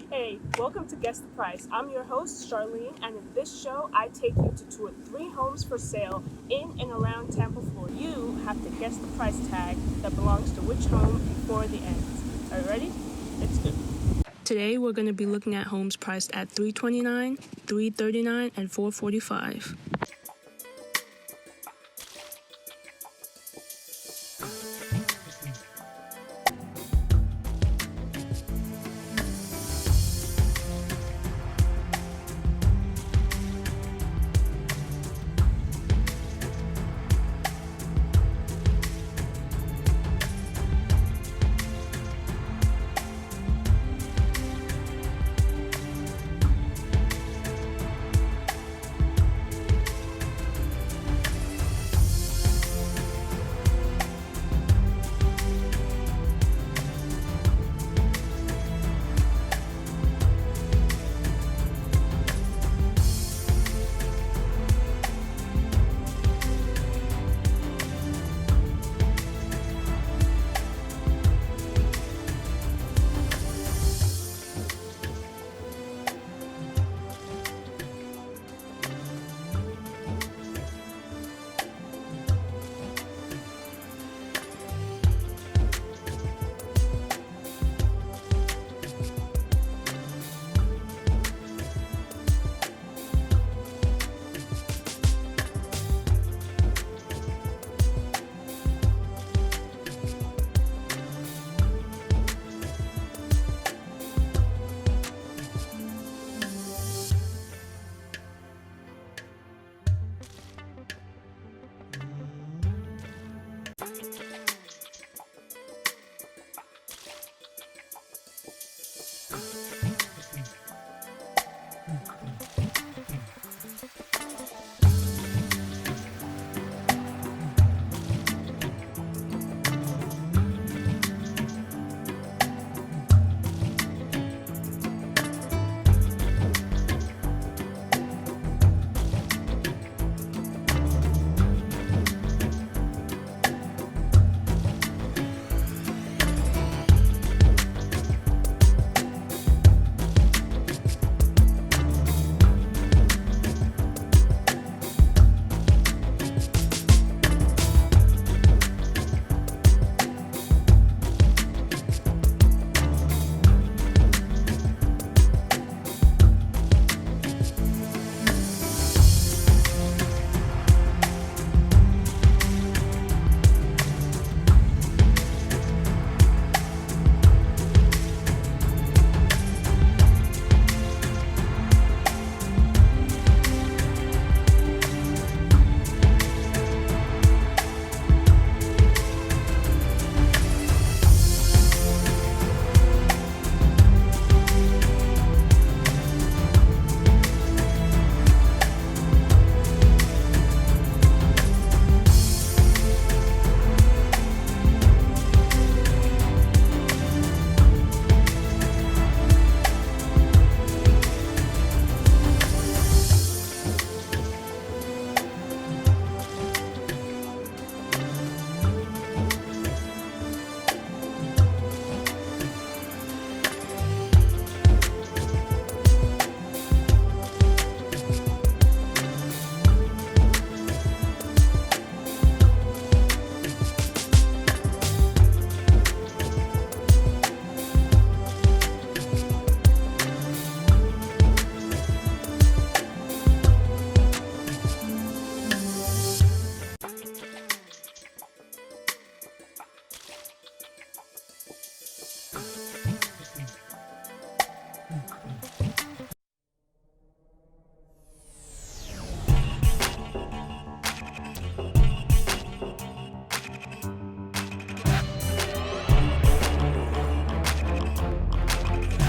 Hey, welcome to Guess the Price. I'm your host, Charlene, and in this show, I take you to tour 3 homes for sale in and around Tampa, Florida. You have to guess the price tag that belongs to which home before the end. Are you ready? Let's go. Today, we're going to be looking at homes priced at $329, $339, and $445.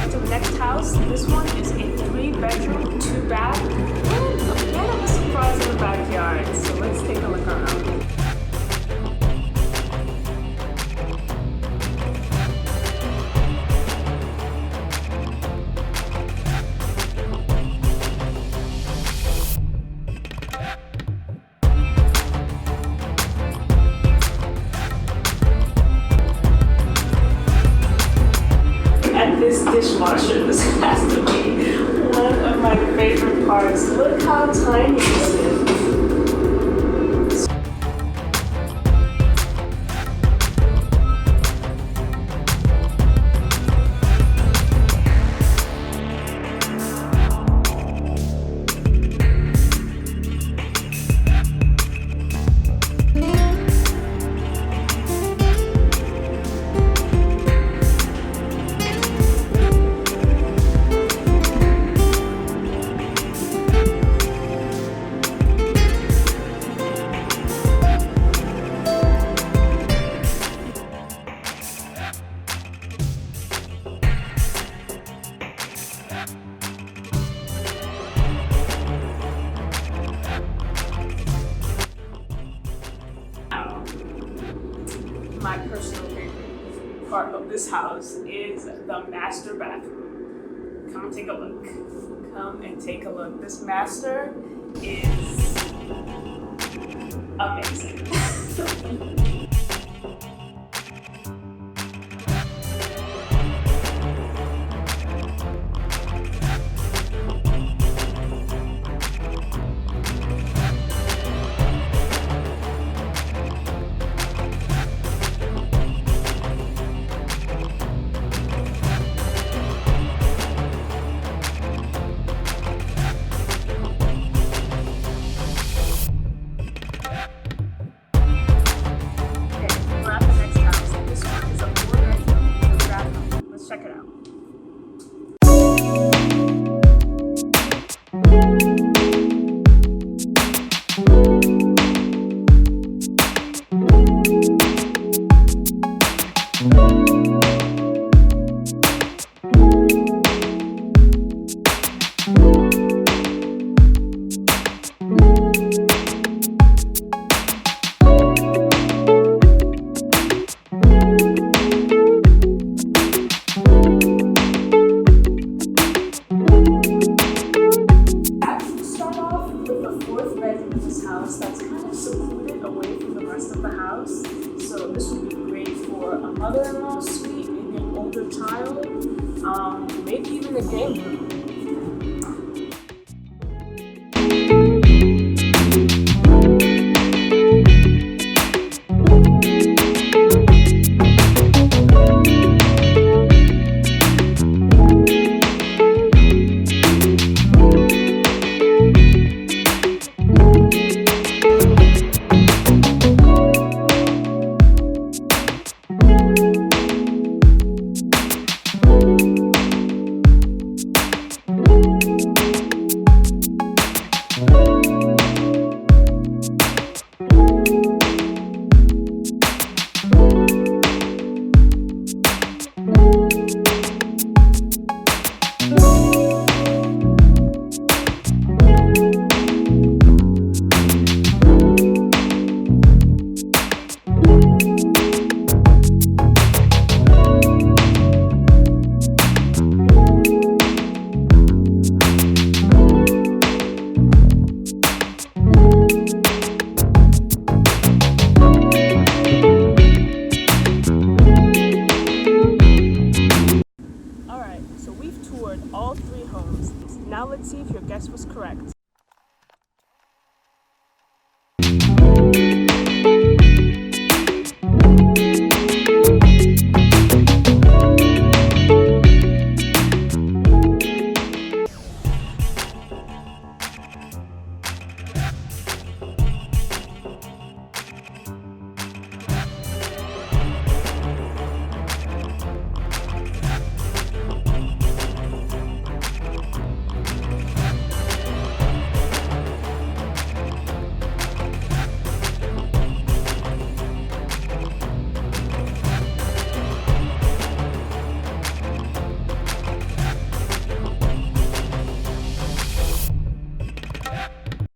To the next house. This one is a 3-bedroom, 2-bath, and a bit of a surprise in the backyard. So let's take a look around. At this dishwasher, the this has to be one of my favorite parts. Look how tiny this is. My personal favorite part of this house is the master bathroom. Come and take a look. Come and take a look. This master is amazing. Check it out. That's kind of secluded away from the rest of the house. So this would be great for a mother-in-law suite, maybe an older child, maybe even a game room. All three homes. Now let's see if your guess was correct.